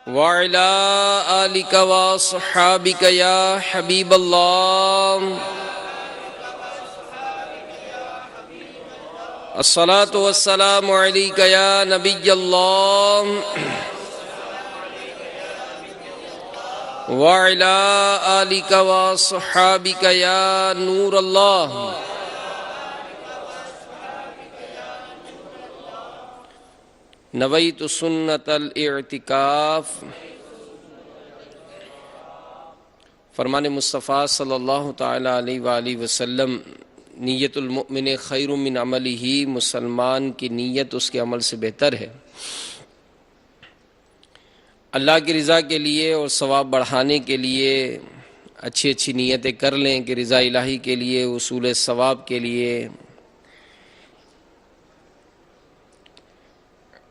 वअला आलिका व अस्हाबिका या हबीबल्लाह। अस्सलातु वस्सलामु अलैका या नबियल्लाह वअला आलिका व अस्हाबिका या नूरल्लाह। नवैतु सुन्नतल इअ्तिकाफ। फरमान मुस्तफ़ा सल्लल्लाहु ताला अलैहि वसल्लम, नियतुल मुमिन खैरुम मिन अमलिही, मुसलमान की नीयत उसके अमल से बेहतर है। अल्लाह की रज़ा के लिए और सवाब बढ़ाने के लिए अच्छी अच्छी नीयतें कर लें कि रज़ा इलाही के लिए, उसूल सवाब के लिए,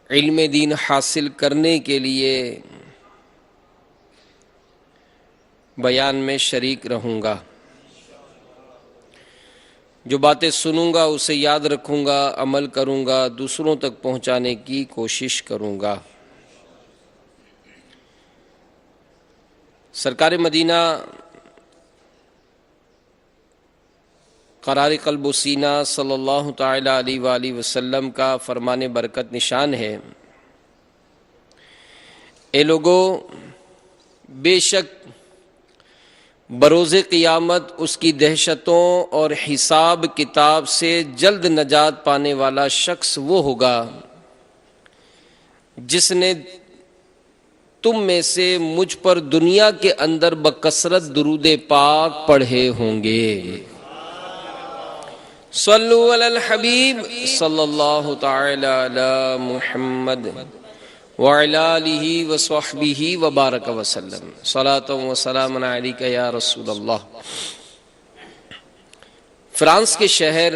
इल्म दीन हासिल करने के लिए बयान में शरीक रहूँगा। जो बातें सुनूंगा उसे याद रखूँगा, अमल करूँगा, दूसरों तक पहुँचाने की कोशिश करूँगा। सरकार मदीना क़रार क़ल्ब व सीना सल्लल्लाहु ताला अलैहि वसल्लम का फरमान बरकत निशान है, ए लोगो, बेशक बरोज़े क़ियामत उसकी दहशतों और हिसाब किताब से जल्द नजात पाने वाला शख्स वो होगा जिसने तुम में से मुझ पर दुनिया के अंदर बकसरत दुरूद पाक पढ़े होंगे। सल्लु अलल हबीब सल्लल्लाहु ताला अला मुहम्मद व अला आलिहि व स्वहबिहि व बारक वसल्लम। सलातो व सलामुन अलैका या रसूल अल्लाह। फ्रांस के शहर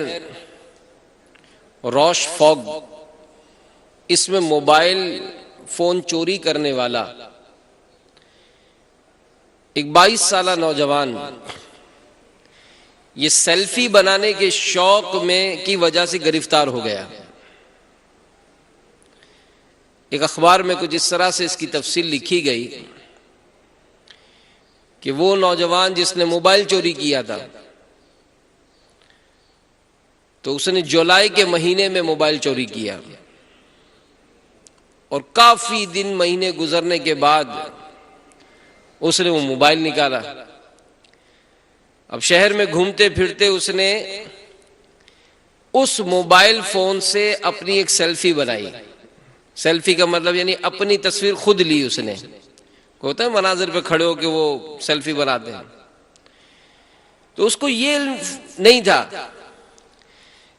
रोशफॉग, इसमें मोबाइल फोन चोरी करने वाला एक 22 साला नौजवान ये सेल्फी बनाने के शौक में की वजह से गिरफ्तार हो गया। एक अखबार में कुछ इस तरह से इसकी तफसील लिखी गई कि वो नौजवान जिसने मोबाइल चोरी किया था, तो उसने जुलाई के महीने में मोबाइल चोरी किया और काफी दिन महीने गुजरने के बाद उसने वो मोबाइल निकाला। अब शहर में घूमते फिरते उसने उस मोबाइल फोन से अपनी एक सेल्फी बनाई। सेल्फी का मतलब यानी अपनी तस्वीर खुद ली उसने। होता है मनाजिर पे खड़े होकर वो सेल्फी बनाते हैं। तो उसको ये नहीं था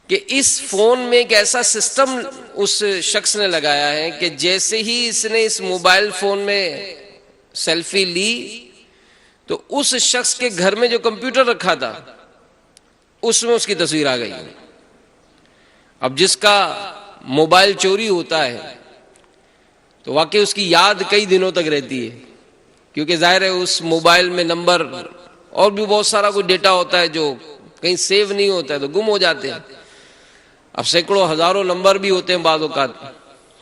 कि इस फोन में एक ऐसा सिस्टम उस शख्स ने लगाया है कि जैसे ही इसने इस मोबाइल फोन में सेल्फी ली तो उस शख्स के घर में जो कंप्यूटर रखा था उसमें उसकी तस्वीर आ गई। अब जिसका मोबाइल चोरी होता है तो वाकई उसकी याद कई दिनों तक रहती है, क्योंकि जाहिर है उस मोबाइल में नंबर और भी बहुत सारा कुछ डेटा होता है जो कहीं सेव नहीं होता है, तो गुम हो जाते हैं। अब सैकड़ों हजारों नंबर भी होते हैं बाद औक़ात,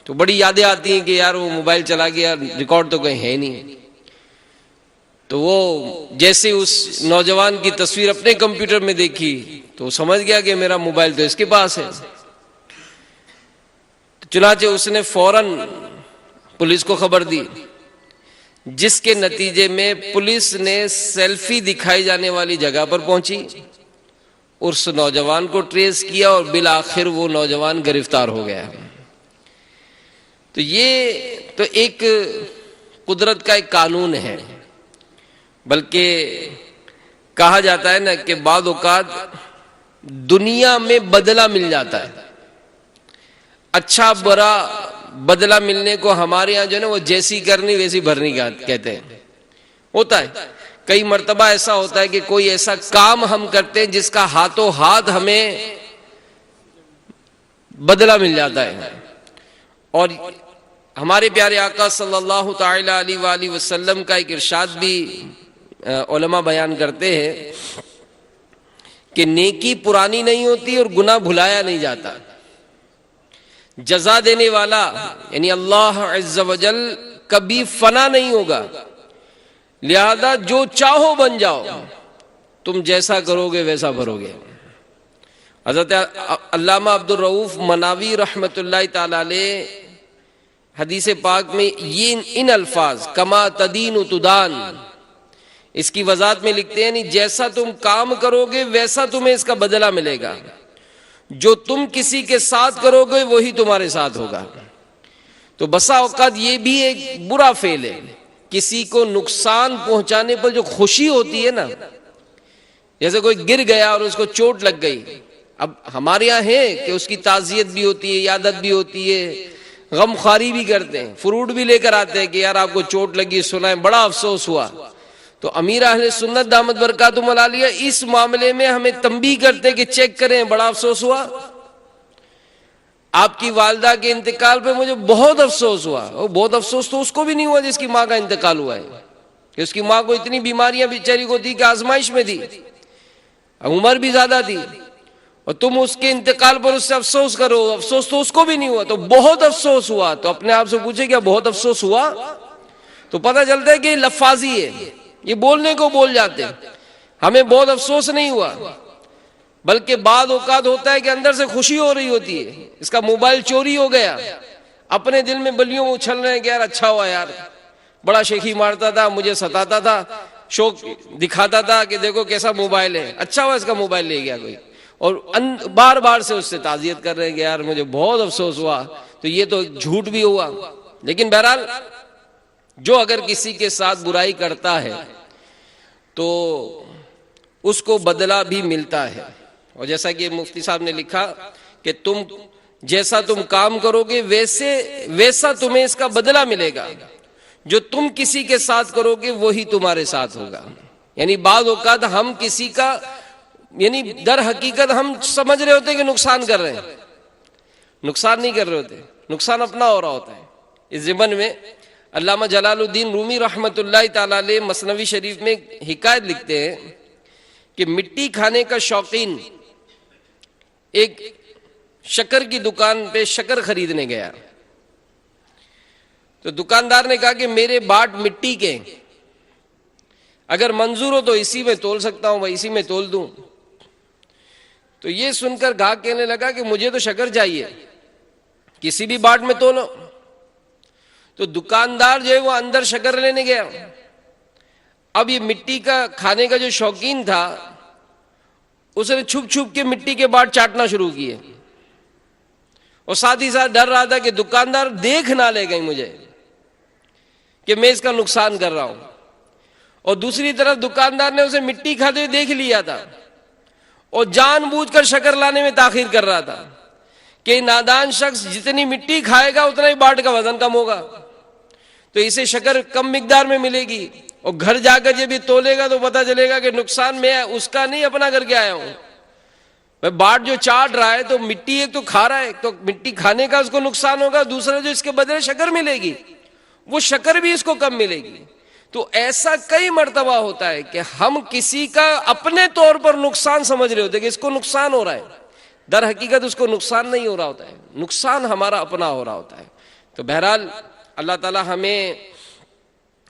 तो बड़ी यादें आती हैं कि यार वो मोबाइल चला गया, रिकॉर्ड तो कहीं है नहीं। तो वो जैसे उस नौजवान की तस्वीर अपने कंप्यूटर में देखी तो समझ गया कि मेरा मोबाइल तो इसके पास है। चुनाचे उसने फौरन पुलिस को खबर दी, जिसके नतीजे में पुलिस ने सेल्फी दिखाई जाने वाली जगह पर पहुंची, उस नौजवान को ट्रेस किया और बिल आखिर वो नौजवान गिरफ्तार हो गया। तो ये तो एक कुदरत का एक कानून है। बल्कि कहा जाता है ना कि बाद औक़ात दुनिया में बदला मिल जाता है। अच्छा बुरा बदला मिलने को हमारे यहाँ जो है ना वो जैसी करनी वैसी भरनी कहते हैं। होता है कई मर्तबा ऐसा होता है कि कोई ऐसा काम हम करते हैं जिसका हाथों हाथ हमें बदला मिल जाता है। और हमारे प्यारे आका सल्लल्लाहु ताला अलैहि वसल्लम का एक इरशाद भी उलमा बयान करते हैं कि नेकी पुरानी नहीं होती और गुनाह भुलाया नहीं जाता। जजा देने वाला यानी अल्लाह अज़्ज़ वजल कभी फना नहीं होगा। लिहाजा जो चाहो बन जाओ, तुम जैसा करोगे वैसा भरोगे। हज़रत अल्लामा अब्दुल रऊफ मनावी रहमतुल्लाहि ताला अलैह हदीस पाक में ये इन अल्फाज कमा तदीन तुदान, इसकी वजाहत में लिखते हैं, नहीं जैसा तुम काम करोगे वैसा तुम्हें इसका बदला मिलेगा। जो तुम किसी के साथ करोगे वही तुम्हारे साथ होगा। तो बसा औकात ये भी एक बुरा फेल है, किसी को नुकसान पहुंचाने पर जो खुशी होती है ना, जैसे कोई गिर गया और उसको चोट लग गई। अब हमारे यहाँ है कि उसकी ताज़ियत भी होती है, यादत भी होती है, गमखारी भी करते हैं, फ्रूट भी लेकर आते हैं कि यार आपको चोट लगी, सुनाए, बड़ा अफसोस हुआ। तो अमीर अहले सुन्नत दामत बरकातुहुम आलिया इस मामले में हमें तंबीह करते कि चेक करें, बड़ा अफसोस हुआ, आपकी वालदा के इंतकाल पे मुझे बहुत अफसोस हुआ। और बहुत अफसोस तो उसको भी नहीं हुआ जिसकी माँ का इंतकाल हुआ है, कि उसकी माँ को इतनी बीमारियां बेचारी को थी कि आजमाइश में थी, उम्र भी ज्यादा थी, और तुम उसके इंतकाल पर उससे अफसोस करो। अफसोस तो उसको भी नहीं हुआ, तो बहुत अफसोस हुआ। तो अपने आप से पूछे क्या बहुत अफसोस हुआ? तो पता चलता है कि लफाजी है, ये बोलने को बोल जाते हैं, हमें बहुत अफसोस नहीं हुआ, बल्कि बाद औकात होता है कि अंदर से खुशी हो रही होती है। इसका मोबाइल चोरी हो गया, अपने दिल में बलियों में उछल रहे हैं कि यार अच्छा हुआ, यार बड़ा शेखी मारता था, मुझे सताता था, शौक दिखाता था कि देखो कैसा मोबाइल है, अच्छा हुआ इसका मोबाइल ले गया कोई। और बार बार से उससे ताज़ियत कर रहे हैं कि यार मुझे बहुत अफसोस हुआ। तो ये तो झूठ भी हुआ। लेकिन बहरहाल जो अगर किसी के साथ बुराई करता है तो उसको बदला भी मिलता है। और जैसा कि मुफ्ती साहब ने लिखा कि तुम जैसा तुम काम करोगे वैसा तुम्हें इसका बदला मिलेगा। जो तुम किसी के साथ करोगे वही तुम्हारे साथ होगा। यानी बाद औकात हम किसी का, यानी दर हकीकत हम समझ रहे होते कि नुकसान कर रहे हैं, नुकसान नहीं कर रहे होते, नुकसान अपना हो रहा होता है। इस ज़िमन में अल्लामा जलालुद्दीन रूमी रहमतुल्लाहि ताला अलैह मसनवी शरीफ में हिकायत लिखते हैं कि मिट्टी खाने का शौकीन एक शक्कर की दुकान पे शक्कर खरीदने गया। तो दुकानदार ने कहा कि मेरे बाट मिट्टी के, अगर मंजूर हो तो इसी में तोल सकता हूं, मैं इसी में तोल दूं। तो ये सुनकर ग्राहक कहने लगा कि मुझे तो शक्कर चाहिए, किसी भी बाट में तोलो। तो दुकानदार जो है वो अंदर शक्कर लेने गया। अब ये मिट्टी का खाने का जो शौकीन था उसने छुप छुप के मिट्टी के बाट चाटना शुरू किए, और साथ ही साथ डर रहा था कि दुकानदार देख ना ले गई मुझे कि मैं इसका नुकसान कर रहा हूं। और दूसरी तरफ दुकानदार ने उसे मिट्टी खाते हुए देख लिया था और जानबूझकर शक्कर लाने में ताखीर कर रहा था कि नादान शख्स जितनी मिट्टी खाएगा उतना ही बाट का वजन कम होगा, तो इसे शक्कर कम मिकदार में मिलेगी, और घर जाकर जब ये तोलेगा तो पता चलेगा कि नुकसान मैं उसका नहीं अपना करके आया हूं। मैं बाट जो चाट रहा है तो मिट्टी एक तो खा रहा है, तो मिट्टी खाने का उसको नुकसान होगा, दूसरा जो इसके बदले शक्कर मिलेगी वो शक्कर भी इसको कम मिलेगी। तो ऐसा कई मर्तबा होता है कि हम किसी का अपने तौर पर नुकसान समझ रहे होते हैं कि इसको नुकसान हो रहा है, दर हकीकत उसको नुकसान नहीं हो रहा होता है, नुकसान हमारा अपना हो रहा होता है। तो बहरहाल अल्लाह ताला हमें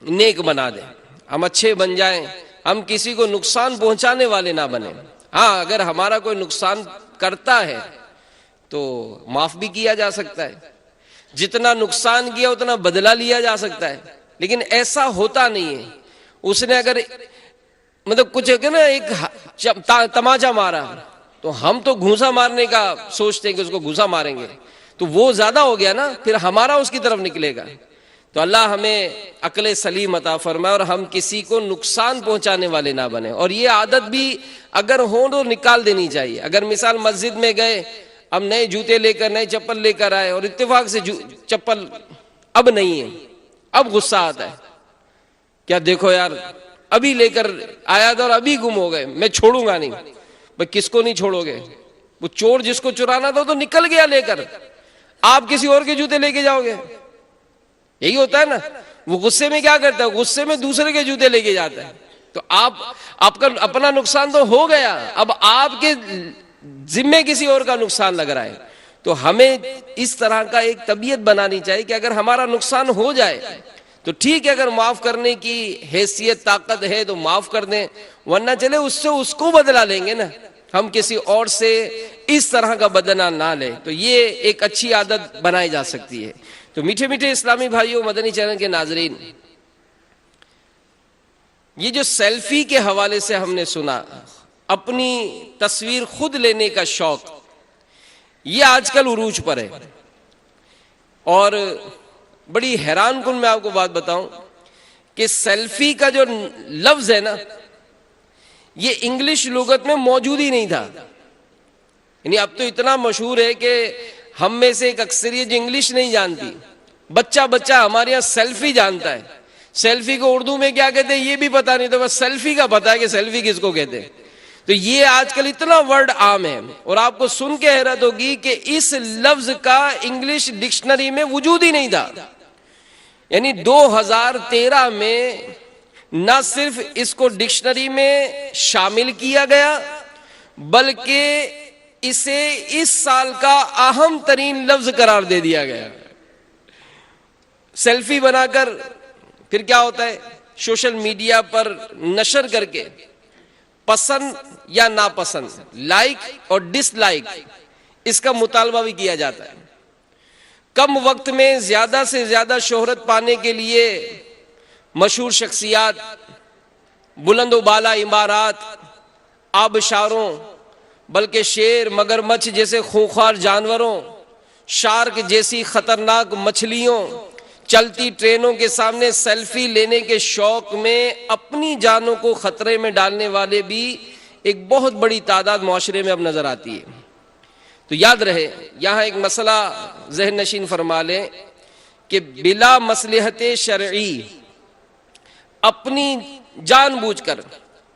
नेक बना दे, हम अच्छे बन जाएं, हम किसी को नुकसान पहुंचाने वाले ना बने। हाँ, अगर हमारा कोई नुकसान करता है तो माफ भी किया जा सकता है, जितना नुकसान किया उतना बदला लिया जा सकता है, लेकिन ऐसा होता नहीं है। उसने अगर मतलब कुछ ना एक तमाचा मारा तो हम तो घूसा मारने का सोचते हैं कि उसको घूसा मारेंगे, तो वो ज्यादा हो गया ना, फिर हमारा उसकी तरफ निकलेगा। तो अल्लाह हमें अक्ल सलीम अता फरमाए और हम किसी को नुकसान पहुंचाने वाले ना बने। और ये आदत भी अगर हो तो निकाल देनी चाहिए। अगर मिसाल मस्जिद में गए, अब नए जूते लेकर नए चप्पल लेकर आए और इत्तेफाक से चप्पल अब नहीं है, अब गुस्सा आता है, क्या देखो यार अभी लेकर आया था और अभी गुम हो गए, मैं छोड़ूंगा नहीं। भाई किसको नहीं छोड़ोगे? वो चोर जिसको चुराना था तो निकल गया लेकर, आप किसी और के जूते लेके जाओगे? यही होता है ना। वो गुस्से में क्या करता है, गुस्से में दूसरे के जूते लेके जाता है। तो आपका अपना नुकसान तो हो गया, अब आपके जिम्मे किसी और का नुकसान लग रहा है। तो हमें इस तरह का एक तबीयत बनानी चाहिए कि अगर हमारा नुकसान हो जाए तो ठीक है, अगर माफ करने की हैसियत ताकत है तो माफ कर दें, वरना चले उससे उसको बदला लेंगे ना, हम किसी और से इस तरह का बदला ना ले। तो ये एक अच्छी आदत बनाई जा सकती है। तो मीठे मीठे इस्लामी भाइयों, मदनी चैनल के नाजरीन, ये जो सेल्फी के हवाले से हमने सुना, अपनी तस्वीर खुद लेने का शौक, ये आजकल उरूज पर है। और बड़ी हैरान कुन मैं आपको बात बताऊं कि सेल्फी का जो लफ्ज है ना, ये इंग्लिश लुगत में मौजूद ही नहीं था। यानी अब तो इतना मशहूर है कि हम में से एक अक्सरियत जो इंग्लिश नहीं जानती, बच्चा बच्चा हमारे यहाँ सेल्फी जानता है। सेल्फी को उर्दू में क्या कहते हैं ये भी पता नहीं, तो बस सेल्फी का पता है कि सेल्फी किसको कहते हैं। तो ये आजकल इतना वर्ड आम है, और आपको सुन के हैरत होगी कि इस लफ्ज का इंग्लिश डिक्शनरी में वजूद ही नहीं था। यानी 2013 में न सिर्फ इसको डिक्शनरी में शामिल किया गया, बल्कि इसे इस साल का अहम तरीन लफ्ज करार दे दिया गया। सेल्फी बनाकर फिर क्या होता है, सोशल मीडिया पर नशर करके पसंद या नापसंद, लाइक और डिसलाइक, इसका मुतालबा भी किया जाता है। कम वक्त में ज्यादा से ज्यादा शोहरत पाने के लिए मशहूर शख्सियात, बुलंदोबाला इमारात, आबशारों, बल्कि शेर मगरमच्छ जैसे खूंखार जानवरों, शार्क जैसी खतरनाक मछलियों, चलती ट्रेनों के सामने सेल्फी लेने के शौक में अपनी जानों को खतरे में डालने वाले भी एक बहुत बड़ी तादाद मुआशरे में अब नजर आती है। तो याद रहे, यहां एक मसला ज़हन नशीन फरमा लें कि बिला मसलहत शरई अपनी जानबूझकर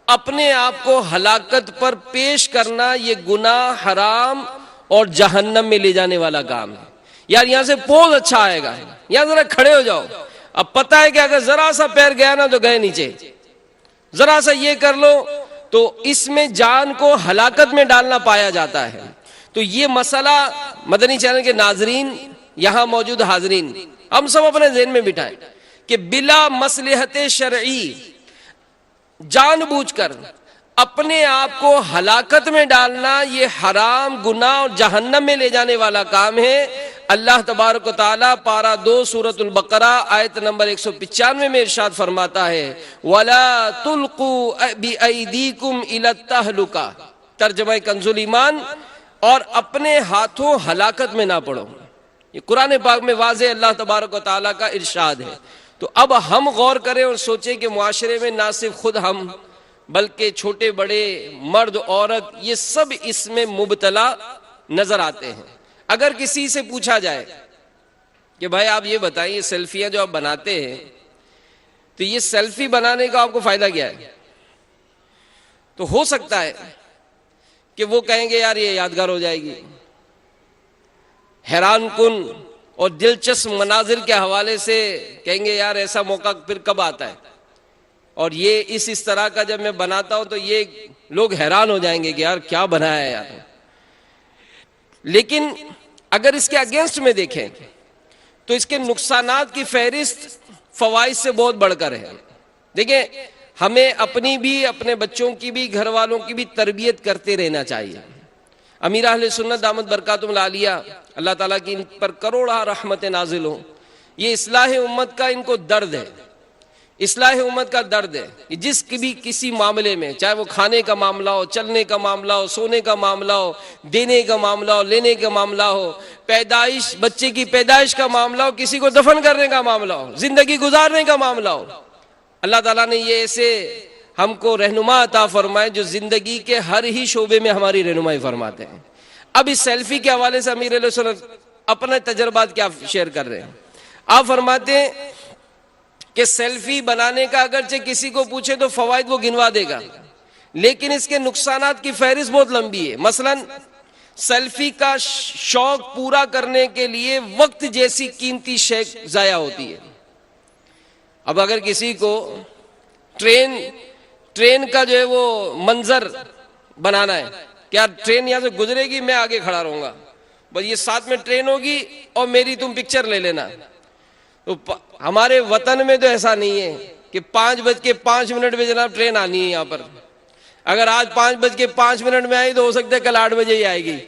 अपने आप को हलाकत पर पेश करना, ये गुनाह, हराम और जहन्नम में ले जाने वाला काम है। यार यहां से पोज अच्छा आएगा, यहां जरा खड़े हो जाओ। अब पता है कि अगर जरा सा पैर गया ना तो गए नीचे, जरा सा ये कर लो तो इसमें जान को हलाकत में डालना पाया जाता है। तो ये मसला मदनी चैनल के नाजरीन, यहां मौजूद हाजरीन, हम सब अपने ज़हन में बिठाएं कि बिला मसलहत शरई जानबूझकर अपने आप को हलाकत में डालना, ये हराम, गुनाह और जहन्नम में ले जाने वाला काम है। अल्लाह तबारक व तआला पारा 2 सूरतुल बकरा आयत नंबर 195 में इरशाद फरमाता है, वला तुल्कू बिअयदीकुम इला तहलुका, तर्जुमा कंजुल ईमान, और अपने हाथों हलाकत में ना पड़ो। ये कुरान पाक में वाज़े अल्लाह तबारक व तआला का इरशाद है। तो अब हम गौर करें और सोचें कि मुआशरे में ना सिर्फ खुद हम, बल्कि छोटे बड़े, मर्द औरत, ये सब इसमें मुबतला नजर आते हैं। अगर किसी से पूछा जाए कि भाई आप ये बताइए, सेल्फियां जो आप बनाते हैं, तो ये सेल्फी बनाने का आपको फायदा क्या है, तो हो सकता है कि वो कहेंगे यार ये यादगार हो जाएगी। हैरान कुन और दिलचस्प मनाजिर के हवाले से कहेंगे यार ऐसा मौका फिर कब आता है, और ये इस तरह का जब मैं बनाता हूं तो ये लोग हैरान हो जाएंगे कि यार क्या बनाया है यार। लेकिन अगर इसके अगेंस्ट में देखें तो इसके नुकसानात की फहरिस्त फवाइद से बहुत बढ़कर है। देखिए, हमें अपनी भी, अपने बच्चों की भी, घर वालों की भी तरबियत करते रहना चाहिए। अमीर अहले सुन्नत दामत बरकातुहुल आलिया, अल्लाह ताला की इन पर करोड़ा रहमत नाजिल हो, ये इस्लाह उम्मत का इनको दर्द है। इस्लाह उम्मत का दर्द है कि जिस भी किसी मामले में, चाहे वो खाने का मामला हो, चलने का मामला हो, सोने का मामला हो, देने का मामला हो, लेने का मामला हो, पैदाइश, बच्चे की पैदाइश का मामला हो, किसी को दफन करने का मामला हो, जिंदगी गुजारने का मामला हो, अल्लाह ताला ने ये ऐसे हमको रहनुमा अता फरमाए जो जिंदगी के हर ही शोबे में हमारी रहनुमाई फरमाते हैं। अब इस सेल्फी के हवाले से अमीर अहले सुन्नत अपने तजर्बात क्या शेयर कर रहे हैं। आप फरमाते हैं कि सेल्फी बनाने का अगरचे किसी को पूछे तो फवाइद वो गिनवा देगा, लेकिन इसके नुकसानात की फहरिस्त बहुत लंबी है। मसलन सेल्फी का शौक पूरा करने के लिए वक्त जैसी कीमती शय जाया होती है। अब अगर किसी को ट्रेन का जो है वो मंजर बनाना है, क्या ट्रेन यहां से गुजरेगी, मैं आगे खड़ा रहूंगा, बस ये साथ में ट्रेन होगी और मेरी तुम पिक्चर ले लेना, तो हमारे वतन में तो ऐसा नहीं है कि 5:05 पे जनाब ट्रेन आनी है यहाँ पर। अगर आज 5:05 में आई तो हो सकता है कल 8 बजे ही आएगी।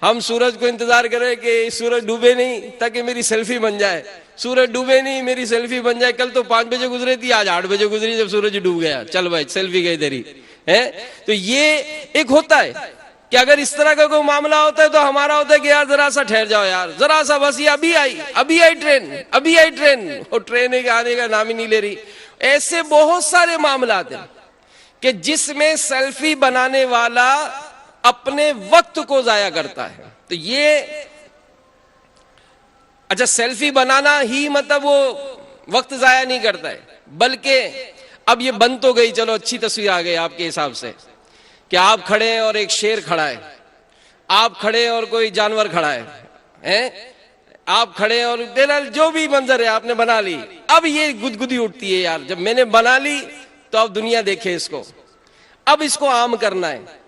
हम सूरज को इंतजार करें कि सूरज डूबे नहीं ताकि मेरी सेल्फी बन जाए, सूरज डूबे नहीं मेरी सेल्फी बन जाए। कल तो 5 बजे गुजरी थी, आज 8 बजे गुजरी जब सूरज डूब गया, चल भाई सेल्फी गई तेरी। तो ये एक होता है कि अगर इस तरह का कोई मामला होता है तो हमारा होता है कि यार जरा सा ठहर जाओ यार, जरा सा बस, ये अभी आई ट्रेन, और ट्रेन एक आने का नाम ही नहीं ले रही। ऐसे बहुत सारे मामला हैं कि जिसमें सेल्फी बनाने वाला अपने वक्त को जाया करता है। तो ये अच्छा, सेल्फी बनाना ही मतलब वो वक्त जाया नहीं करता है, बल्कि अब ये बन तो गई, चलो अच्छी तस्वीर आ गई आपके हिसाब से कि आप खड़े हैं और एक शेर खड़ा है, आप खड़े हैं और कोई जानवर खड़ा है, आप खड़े हैं और तेरा जो भी मंजर है आपने बना ली। अब ये गुदगुदी उठती है यार, जब मैंने बना ली तो अब दुनिया देखे इसको, अब इसको आम करना है।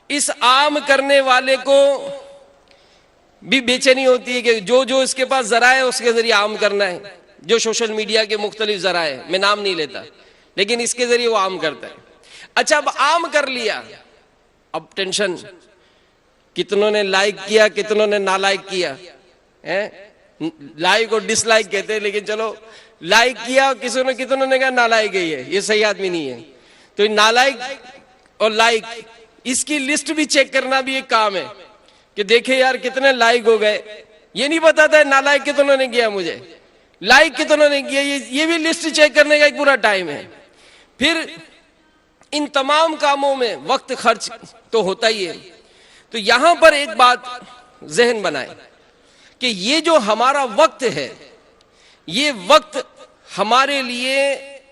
इस आम करने वाले को भी बेचैनी होती है कि जो इसके पास जरा है उसके जरिए आम करना है। जो सोशल मीडिया के मुख्तलिफ जरा है, मैं नाम नहीं लेता, लेकिन इसके जरिए वो आम करता है। अच्छा, अब आम कर लिया, अब टेंशन, कितनों ने लाइक किया, कितनों ने नालाइक किया। लाइक और डिसलाइक कहते हैं, लेकिन चलो लाइक किया, कितनों ने कहा नालाइक ही है, ये सही आदमी नहीं है। तो नालाइक और लाइक, इसकी लिस्ट भी चेक करना भी एक काम है कि देखे यार कितने लाइक हो गए। ये नहीं पता था नालाइक कितनों ने किया, मुझे लाइक कितनों ने किया, ये भी लिस्ट चेक करने का एक पूरा टाइम है। फिर इन तमाम कामों में वक्त खर्च तो होता ही है। तो यहां पर एक बात जहन बनाए कि ये जो हमारा वक्त है, ये वक्त हमारे लिए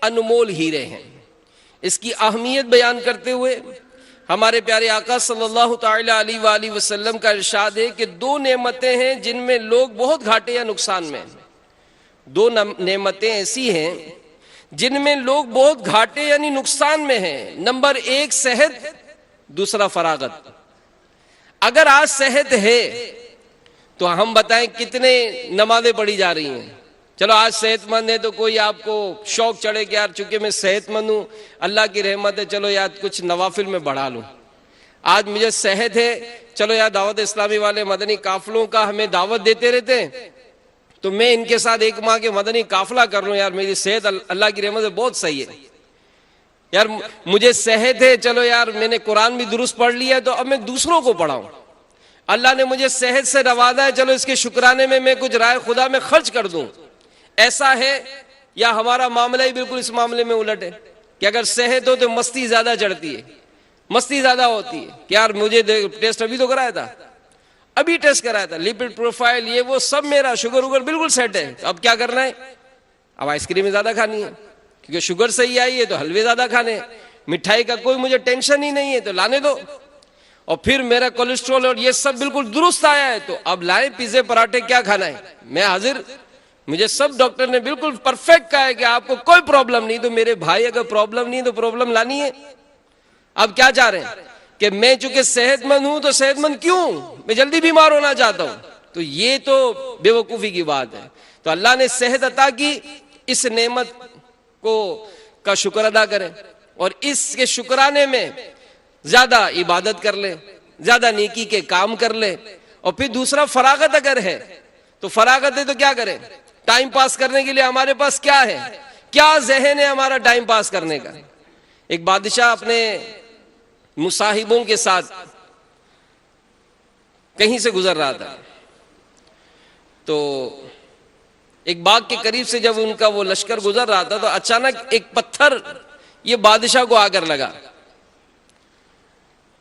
अनमोल हीरे हैं। इसकी अहमियत बयान करते हुए हमारे प्यारे आका सल्लल्लाहु ताला अलैहि वसल्लम का इरशाद है कि दो नेमतें हैं जिनमें लोग बहुत घाटे या नुकसान में हैं। दो नेमतें ऐसी हैं जिनमें लोग बहुत घाटे यानी नुकसान में हैं। नंबर 1 सेहत, दूसरा फरागत। अगर आज सेहत है तो हम बताएं कितने नमाजें पढ़ी जा रही हैं। चलो आज सेहतमंद है तो कोई आपको शौक चढ़े कि यार चूंकि मैं सेहतमंद हूं, अल्लाह की रहमत है, चलो यार कुछ नवाफिल में बढ़ा लूं। आज मुझे सेहत है, चलो यार दावत इस्लामी वाले मदनी काफिलों का हमें दावत देते रहते हैं, तो मैं इनके साथ 1 माह के मदनी काफिला कर लूं। यार मेरी सेहत अल्लाह की रहमत से बहुत सही है, यार मुझे सेहत है, चलो यार मैंने कुरान भी दुरुस्त पढ़ लिया, तो अब मैं दूसरों को पढ़ाऊं। अल्लाह ने मुझे सेहत से नवाजा है, चलो इसके शुक्राने में मैं कुछ राय खुदा में खर्च कर दूं। ऐसा है या हमारा मामला ही बिल्कुल इस मामले में उलट है कि अगर सेहत हो तो मस्ती ज्यादा चढ़ती है, मस्ती ज्यादा होती है कि यार मुझे टेस्ट अभी तो कराया था, अभी टेस्ट कराया था, लिपिड प्रोफाइल ये वो सब मेरा शुगर उगर बिल्कुल सेट है। तो अब क्या करना है, अब आइसक्रीम ज्यादा खानी है क्योंकि शुगर सही आई है, तो हलवे ज्यादा खाने, मिठाई का कोई मुझे टेंशन ही नहीं है तो लाने दो। और फिर मेरा कोलेस्ट्रॉल और ये सब बिल्कुल दुरुस्त आया है, तो अब लाए पिज्जे पराठे, क्या खाना है, मैं हाजिर। मुझे सब डॉक्टर ने बिल्कुल परफेक्ट कहा है कि आपको कोई प्रॉब्लम नहीं। तो मेरे भाई अगर प्रॉब्लम नहीं तो प्रॉब्लम लानी है। अब क्या चाह रहे हैं कि मैं चूंकि सेहतमंद हूं तो सेहतमंद क्यों, मैं जल्दी बीमार होना चाहता हूं। तो ये तो बेवकूफी की बात है। तो अल्लाह ने सेहत अता की, इस नेमत को का शुक्र अदा करें और इसके शुक्राने में ज्यादा इबादत कर ले, ज्यादा नेकी के काम कर ले। और फिर दूसरा फरागत अगर है तो फरागत है तो क्या करें, टाइम पास करने के लिए हमारे पास क्या है, क्या जहन है हमारा टाइम पास करने का। एक बादशाह अपने मुसाहिबों के साथ कहीं से गुजर रहा था, तो एक बाग के करीब से जब उनका वो लश्कर गुजर रहा था तो अचानक एक पत्थर ये बादशाह को आकर लगा।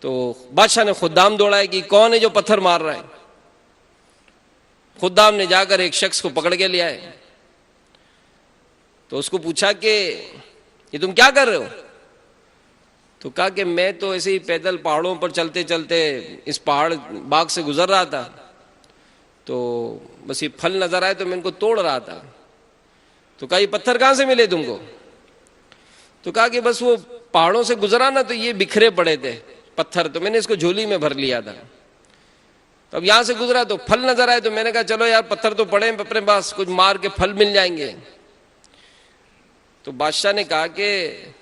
तो बादशाह ने खुद्दाम दौड़ाया कि कौन है जो पत्थर मार रहा है। खुद्दाम ने जाकर एक शख्स को पकड़ के ले आए, तो उसको पूछा कि ये तुम क्या कर रहे हो। तो कहा कि मैं तो ऐसे ही पैदल पहाड़ों पर चलते चलते इस पहाड़ बाग से गुजर रहा था, तो बस ये फल नजर आए तो मैं इनको तोड़ रहा था। तो कहा ये पत्थर कहां से मिले तुमको। तो कहा कि बस वो पहाड़ों से गुजरा ना तो ये बिखरे पड़े थे पत्थर, तो मैंने इसको झोली में भर लिया था। तो अब यहां से गुजरा तो फल नजर आए, तो मैंने कहा चलो यार पत्थर तो पड़े हैं अपने पास, कुछ मार के फल मिल जाएंगे। तो बादशाह ने कहा कि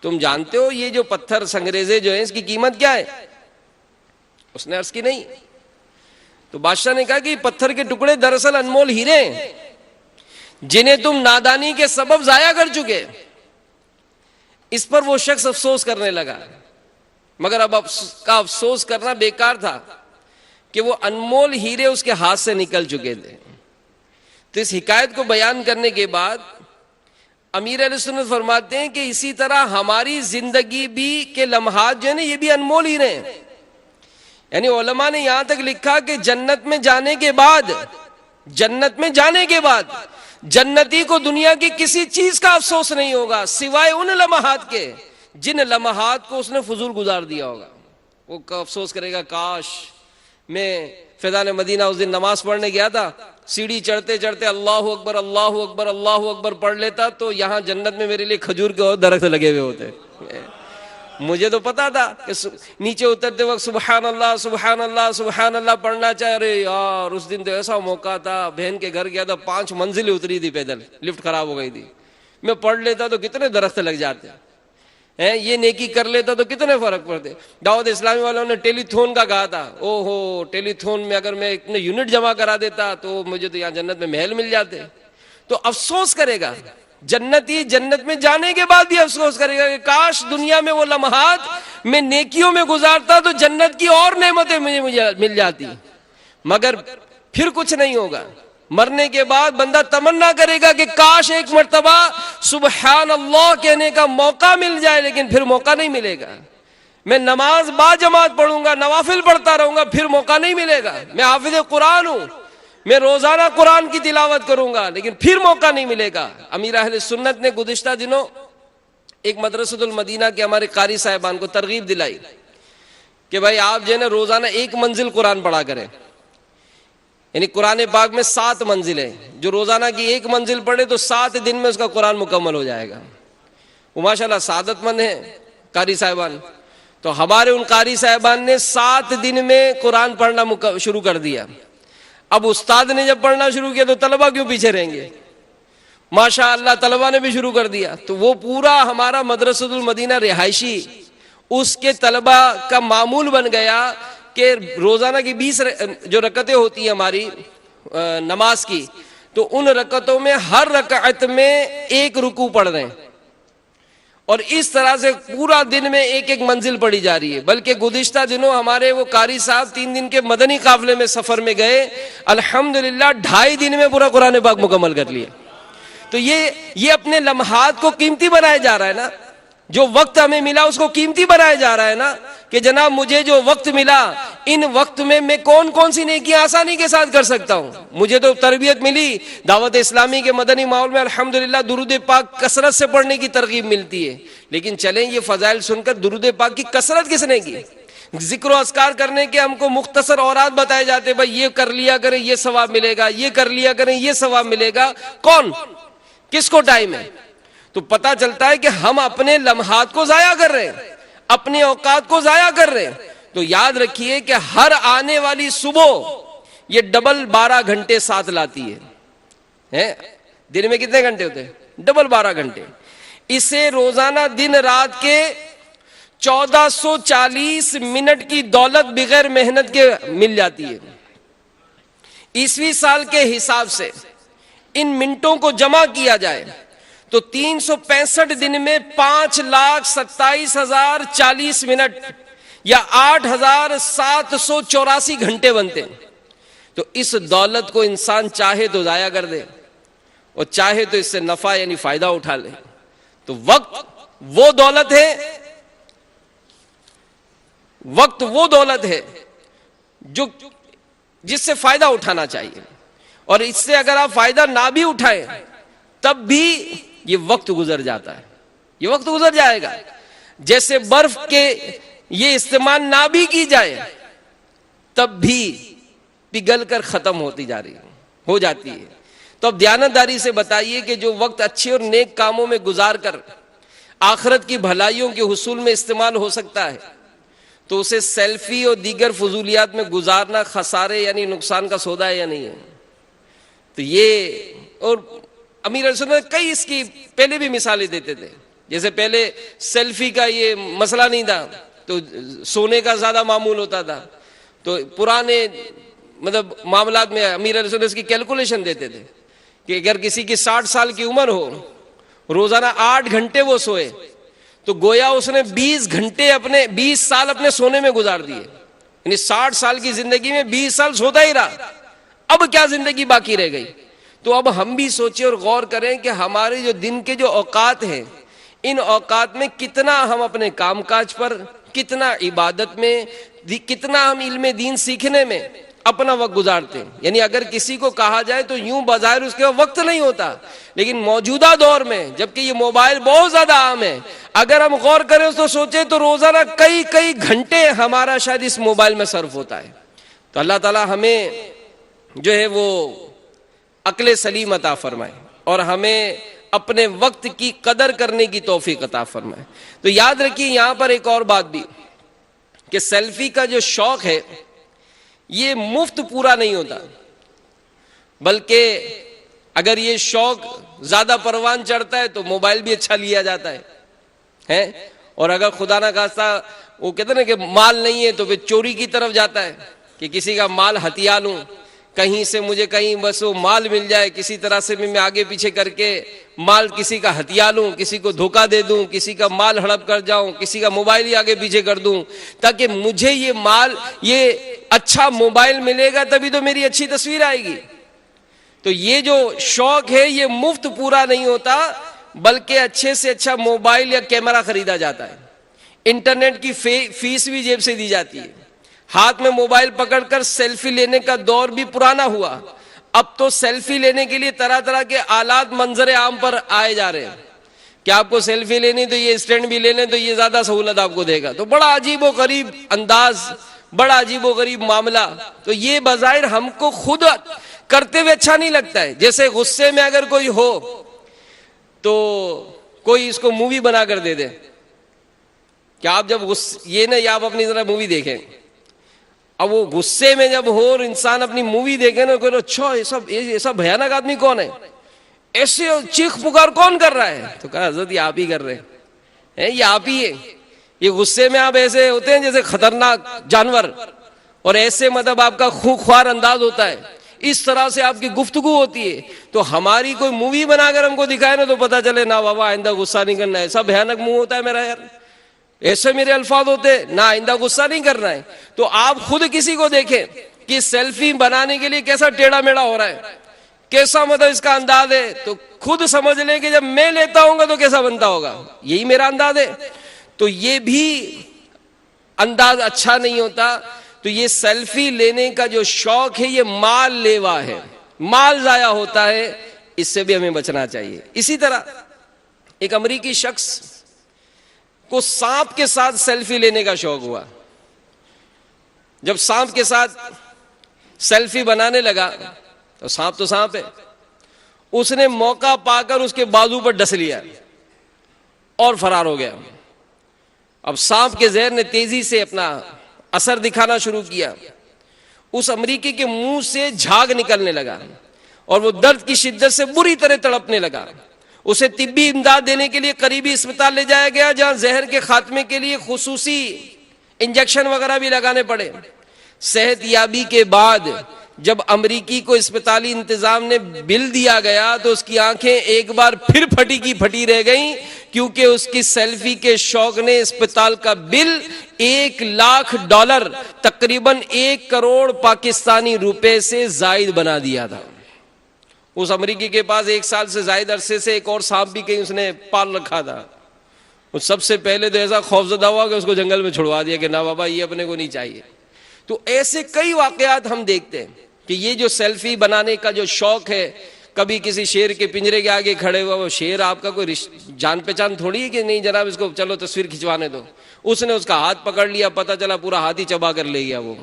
तुम जानते हो ये जो पत्थर संगरेजे जो है इसकी कीमत क्या है? उसने अर्ज की नहीं। तो बादशाह ने कहा कि पत्थर के टुकड़े दरअसल अनमोल हीरे हैं, जिन्हें तुम नादानी के सबब जाया कर चुके। इस पर वो शख्स अफसोस करने लगा, मगर अब का अफसोस करना बेकार था कि वो अनमोल हीरे उसके हाथ से निकल चुके थे। तो इस हिकायत को बयान करने के बाद अमीर अहले सुन्नत फरमाते हैं कि इसी तरह हमारी जिंदगी भी के लम्हात जो है ना, ये भी अनमोल हीरे हैं। यानी उलमा ने यहां तक लिखा कि जन्नत में जाने के बाद जन्नती को दुनिया की किसी चीज का अफसोस नहीं होगा सिवाय उन लम्हात के जिन लम्हात को उसने फजूल गुजार दिया होगा। वो अफसोस करेगा, काश मैं फैज़ान मदीना उस दिन नमाज पढ़ने गया था, सीढ़ी चढ़ते चढ़ते अल्लाहु अकबर अल्लाहु अकबर अल्लाहु अकबर पढ़ लेता तो यहाँ जन्नत में मेरे लिए खजूर के और दरख्त लगे हुए होते। मुझे तो पता था कि नीचे उतरते वक्त सुबहान अल्लाह सुबहान अल्लाह सुबहान अल्लाह पढ़ना चाहिए। अरे यार उस दिन तो ऐसा मौका था, बहन के घर गया था, 5 मंजिलें उतरी थी पैदल, लिफ्ट खराब हो गई थी। मैं पढ़ लेता तो कितने दरख्त लग जाते हैं, ये नेकी कर लेता तो कितने फर्क पड़ते। दावत इस्लामी वालों ने टेलीथोन का कहा था, ओहो टेलीथोन में अगर मैं इतने यूनिट जमा करा देता तो मुझे तो यहाँ जन्नत में महल मिल जाते। तो अफसोस करेगा जन्नती, जन्नत में जाने के बाद भी अफसोस करेगा कि काश दुनिया में वो लम्हात मैं नेकियों में गुजारता तो जन्नत की और नेमतें मुझे मिल जाती। मगर फिर कुछ नहीं होगा। मरने के बाद बंदा तमन्ना करेगा कि काश एक मर्तबा सुबहान अल्लाह कहने का मौका मिल जाए, लेकिन फिर मौका नहीं मिलेगा। मैं नमाज बाजमात पढ़ूंगा, नवाफिल पढ़ता रहूंगा, फिर मौका नहीं मिलेगा। मैं हाफिज कुरान हूं, मैं रोजाना कुरान की तिलावत करूंगा, लेकिन फिर मौका नहीं मिलेगा। अमीर अहले सुन्नत ने गुज़िश्ता दिनों एक मदरसतुल मदीना के हमारे कारी साहिबान को तरगीब दिलाई कि भाई आप जो है ना रोजाना 1 मंजिल कुरान पढ़ा करें। यानी कुरान पाक में 7 मंजिल है, जो रोजाना की 1 मंजिल पढ़े तो 7 दिन में उसका कुरान मुकम्मल हो जाएगा। वो माशाल्लाह सादतमंद है कारी साहिबान। तो हमारे उन कारी साहिबान ने 7 दिन में कुरान पढ़ना शुरू कर दिया। अब उस्ताद ने जब पढ़ना शुरू किया तो तलबा क्यों पीछे रहेंगे? माशाअल्लाह तलबा ने भी शुरू कर दिया। तो वो पूरा हमारा मदरसतुल मदीना रिहायशी उसके तलबा का मामूल बन गया कि रोजाना की 20 जो रकतें होती है हमारी नमाज की, तो उन रकतों में हर रकअत में 1 रुकू पढ़ रहे हैं और इस तरह से पूरा दिन में 1-1 मंजिल पढ़ी जा रही है। बल्कि गुज़िश्ता दिनों हमारे वो कारी साहब 3 दिन के मदनी काफिले में सफर में गए, अल्हम्दुलिल्लाह 2.5 दिन में पूरा कुरान पाक मुकम्मल कर लिया। तो ये अपने लम्हात को कीमती बनाया जा रहा है ना, जो वक्त हमें मिला उसको कीमती बनाया जा रहा है ना, कि जनाब मुझे जो वक्त मिला इन वक्त में मैं कौन कौन सी नेकियां आसानी के साथ कर सकता हूं। मुझे तो तरबियत मिली दावत इस्लामी के मदनी माहौल में, अल्हम्दुलिल्लाह दुरूद पाक कसरत से पढ़ने की तरगीब मिलती है। लेकिन चलें ये फजाइल सुनकर दुरूद पाक की कसरत किसने की? जिक्र अस्कार करने के हमको मुख्तसर औरात बताए जाते, भाई ये कर लिया करें ये सवाब मिलेगा, ये कर लिया करें ये सवाब मिलेगा। कौन किसको टाइम है? तो पता चलता है कि हम अपने लम्हात को जाया कर रहे हैं, अपने औकात को जाया कर रहे हैं। तो याद रखिए कि हर आने वाली सुबह ये डबल 12 घंटे साथ लाती है। दिन में कितने घंटे होते हैं? डबल 12 घंटे। इसे रोजाना दिन रात के 1440 मिनट की दौलत बगैर मेहनत के मिल जाती है। ईस्वी साल के हिसाब से इन मिनटों को जमा किया जाए तो 365 दिन में 5,27,040 मिनट या 8,784 घंटे बनते हैं। तो इस दौलत को इंसान चाहे तो जाया कर दे और चाहे तो इससे नफा यानी फायदा उठा ले। तो वक्त वो दौलत है, वक्त वो दौलत है जो जिससे फायदा उठाना चाहिए, और इससे अगर आप फायदा ना भी उठाएं तब भी ये वक्त गुजर जाता है, ये वक्त गुजर जाएगा। जैसे बर्फ के ये इस्तेमाल ना भी की जाए तब भी पिघल कर खत्म होती जा रही हो जाती है। तो अब ध्यानदारी से बताइए कि जो वक्त अच्छे और नेक कामों में गुजार कर आखिरत की भलाइयों के हुसूल में इस्तेमाल हो सकता है, तो उसे सेल्फी और दीगर फजूलियात में गुजारना खसारे यानी नुकसान का सौदा है या नहीं है? तो ये, और अमीर सुन्नत ने कई इसकी पहले भी मिसालें देते थे। जैसे पहले सेल्फी का ये मसला नहीं था, तो सोने का ज्यादा मामूल होता था, तो पुराने मतलब मामलात में अमीर सुन्नत इसकी कैलकुलेशन देते थे कि अगर किसी की 60 साल की उम्र हो, रोजाना 8 घंटे वो सोए, तो गोया उसने 20 साल अपने सोने में गुजार दिए। यानी 60 साल की जिंदगी में 20 साल सोता ही रहा, अब क्या जिंदगी बाकी रह गई? तो अब हम भी सोचें और गौर करें कि हमारे जो दिन के जो औकात हैं, इन औकात में कितना हम अपने कामकाज पर, कितना इबादत में, कितना हम इल्म दीन सीखने में अपना वक्त गुजारते हैं। यानी अगर किसी को कहा जाए तो यूं बाजार उसके वक्त नहीं होता, लेकिन मौजूदा दौर में जबकि ये मोबाइल बहुत ज्यादा आम है, अगर हम गौर करें तो सोचे तो रोजाना कई कई घंटे हमारा शायद इस मोबाइल में सर्फ होता है। तो अल्लाह ताला हमें जो है वो अक्ल सलीम अता फरमाए और हमें अपने वक्त की कदर करने की तौफीक अता फरमाए। तो याद रखिए यहां पर एक और बात भी कि सेल्फी का जो शौक है ये मुफ्त पूरा नहीं होता, बल्कि अगर ये शौक ज्यादा परवान चढ़ता है तो मोबाइल भी अच्छा लिया जाता है? और अगर खुदा ना खास्ता वो कहते ना कि माल नहीं है तो फिर चोरी की तरफ जाता है कि किसी का माल हथिया लूं, कहीं से मुझे कहीं बस वो माल मिल जाए, किसी तरह से मैं आगे पीछे करके माल किसी का हथिया लूं, किसी को धोखा दे दूं, किसी का माल हड़प कर जाऊं, किसी का मोबाइल ही आगे पीछे कर दूं, ताकि मुझे ये माल, ये अच्छा मोबाइल मिलेगा तभी तो मेरी अच्छी तस्वीर आएगी। तो ये जो शौक है ये मुफ्त पूरा नहीं होता, बल्कि अच्छे से अच्छा मोबाइल या कैमरा खरीदा जाता है, इंटरनेट की फीस भी जेब से दी जाती है, हाथ में मोबाइल पकड़कर सेल्फी लेने का दौर भी पुराना हुआ। अब तो सेल्फी लेने के लिए तरह तरह के आलात मंजर आम पर आए जा रहे हैं कि आपको सेल्फी लेनी तो ये स्टैंड भी ले लें तो ये ज्यादा सहूलत आपको देगा। तो बड़ा अजीबो गरीब अंदाज, बड़ा अजीबो गरीब मामला। तो ये बजाहिर हमको खुद करते हुए अच्छा नहीं लगता है। जैसे गुस्से में अगर कोई हो तो कोई इसको मूवी बनाकर दे दे कि आप जब ये ना, आप अपनी तरह मूवी देखें। अब वो गुस्से में जब हो और इंसान अपनी मूवी देखे ना, कोई अच्छा ये सब भयानक आदमी कौन है, ऐसे चीख पुकार कौन कर रहा है? तो कहा हजरत ये आप ही कर रहे हैं, ये आप ही है। ये गुस्से में आप ऐसे होते हैं जैसे खतरनाक जानवर, और ऐसे मतलब आपका खूंखार अंदाज होता है, इस तरह से आपकी गुफ्तगू होती है। तो हमारी कोई मूवी बनाकर हमको दिखाए ना तो पता चले ना बाबा आइंदा गुस्सा नहीं करना है, सब भयानक मुंह होता है मेरा यार, ऐसे मेरे अल्फाज होते ना, आइंदा गुस्सा नहीं करना है। तो आप खुद किसी को देखें कि सेल्फी बनाने के लिए कैसा टेढ़ा मेढ़ा हो रहा है, कैसा मतलब इसका अंदाज है, तो खुद समझ लें कि जब मैं लेता हूंगा तो कैसा बनता होगा, यही मेरा अंदाज है। तो ये भी अंदाज अच्छा नहीं होता। तो ये सेल्फी लेने का जो शौक है ये माल लेवा है, माल जाया होता है, इससे भी हमें बचना चाहिए। इसी तरह एक अमरीकी शख्स को सांप के साथ सेल्फी लेने का शौक हुआ। जब सांप के साथ सेल्फी बनाने लगा तो सांप है, उसने मौका पाकर उसके बाजू पर डस लिया और फरार हो गया। अब सांप के जहर ने तेजी से अपना असर दिखाना शुरू किया, उस अमरीकी के मुंह से झाग निकलने लगा और वो दर्द की शिद्दत से बुरी तरह तड़पने लगा। उसे तिब्बी इमदाद देने के लिए करीबी अस्पताल ले जाया गया, जहां जहर के खात्मे के लिए खुसूसी इंजेक्शन वगैरह भी लगाने पड़े। सेहतयाबी के बाद जब अमरीकी को अस्पताली इंतजाम ने बिल दिया गया तो उसकी आंखें एक बार फिर फटी की फटी रह गईं, क्योंकि उसकी सेल्फी के शौक ने अस्पताल का बिल $1,00,000 तकरीबन 1 करोड़ पाकिस्तानी रुपए से जायद बना दिया था। उस अमरीकी के पास 1 साल से जायद अरसे से एक और सांप भी कहीं उसने पाल रखा था। वो सबसे पहले तो ऐसा खौफजदा हुआ कि उसको जंगल में छुड़वा दिया कि ना बाबा ये अपने को नहीं चाहिए। तो ऐसे कई वाकयात हम देखते हैं कि ये जो सेल्फी बनाने का जो शौक है, कभी किसी शेर के पिंजरे के आगे खड़े हुआ, वो शेर आपका कोई जान पहचान थोड़ी है कि नहीं जनाब इसको चलो तस्वीर खिंचवाने दो, उसने उसका हाथ पकड़ लिया, पता चला पूरा हाथ ही चबा कर ले गया वो।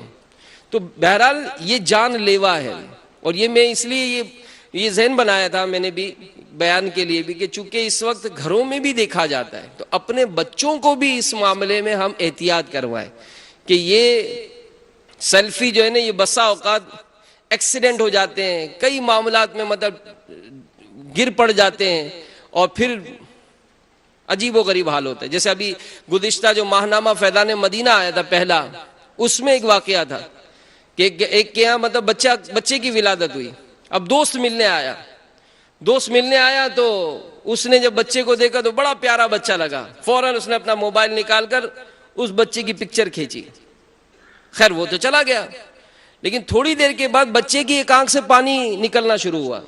तो बहरहाल ये जानलेवा है। और ये मैं इसलिए ये जहन बनाया था मैंने भी बयान के लिए भी कि चूंकि इस वक्त घरों में भी देखा जाता है, तो अपने बच्चों को भी इस मामले में हम एहतियात करवाएं कि ये सेल्फी जो है ना, ये बसा औकात एक्सीडेंट हो जाते हैं, कई मामलात में मतलब गिर पड़ जाते हैं और फिर अजीबो गरीब हाल होता है। जैसे अभी गुज़िश्ता जो माहनामा फैज़ान मदीना आया था पहला, उसमें एक वाकया था कि एक के यहाँ मतलब बच्चे की विलादत हुई। अब दोस्त मिलने आया तो उसने जब बच्चे को देखा तो बड़ा प्यारा बच्चा लगा, फौरन उसने अपना मोबाइल निकालकर उस बच्चे की पिक्चर खींची। खैर वो तो चला गया, लेकिन थोड़ी देर के बाद बच्चे की एक आंख से पानी निकलना शुरू हुआ।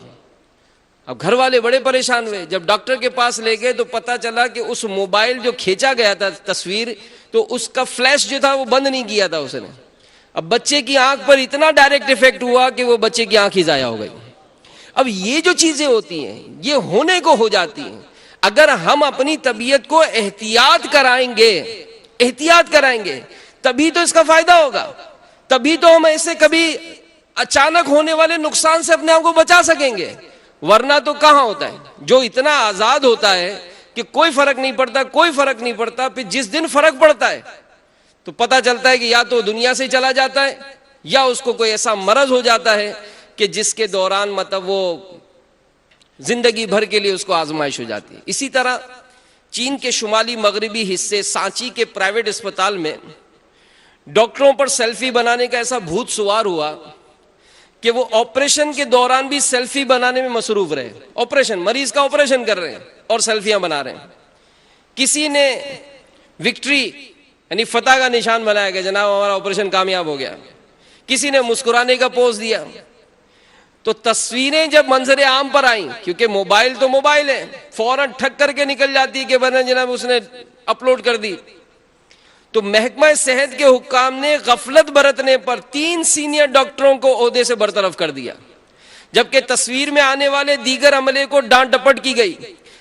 अब घर वाले बड़े परेशान हुए। जब डॉक्टर के पास ले गए तो पता चला कि उस मोबाइल जो खींचा गया था तस्वीर, तो उसका फ्लैश जो था वो बंद नहीं किया था उसने। अब बच्चे की आंख पर इतना डायरेक्ट इफेक्ट हुआ कि वो बच्चे की आंख ही जाया हो गई। अब ये जो चीजें होती हैं ये होने को हो जाती हैं। अगर हम अपनी तबीयत को एहतियात कराएंगे तभी तो इसका फायदा होगा, तभी तो हम ऐसे कभी अचानक होने वाले नुकसान से अपने आप को बचा सकेंगे। वरना तो कहां होता है, जो इतना आजाद होता है कि कोई फर्क नहीं पड़ता, फिर जिस दिन फर्क पड़ता है तो पता चलता है कि या तो दुनिया से चला जाता है या उसको कोई ऐसा मरज हो जाता है कि जिसके दौरान मतलब वो जिंदगी भर के लिए उसको आजमाइश हो जाती है। इसी तरह चीन के शुमाली मगरबी हिस्से सांची के प्राइवेट अस्पताल में डॉक्टरों पर सेल्फी बनाने का ऐसा भूत सवार हुआ कि वो ऑपरेशन के दौरान भी सेल्फी बनाने में मसरूफ रहे। मरीज का ऑपरेशन कर रहे हैं और सेल्फियां बना रहे हैं। किसी ने विक्ट्री यानी फतह का निशान बनाया कि जनाब हमारा ऑपरेशन कामयाब हो गया, किसी ने मुस्कुराने का पोज दिया। तो तस्वीरें जब मंजर आम पर आई, क्योंकि मोबाइल तो मोबाइल है, फौरन ठक करके निकल जाती है कि बना जनाब उसने अपलोड कर दी। तो महकमा सेहत के हुक्काम ने गफलत बरतने पर 3 सीनियर डॉक्टरों को ओहदे से बरतरफ कर दिया, जबकि तस्वीर में आने वाले दीगर अमले को डांट डपट की गई।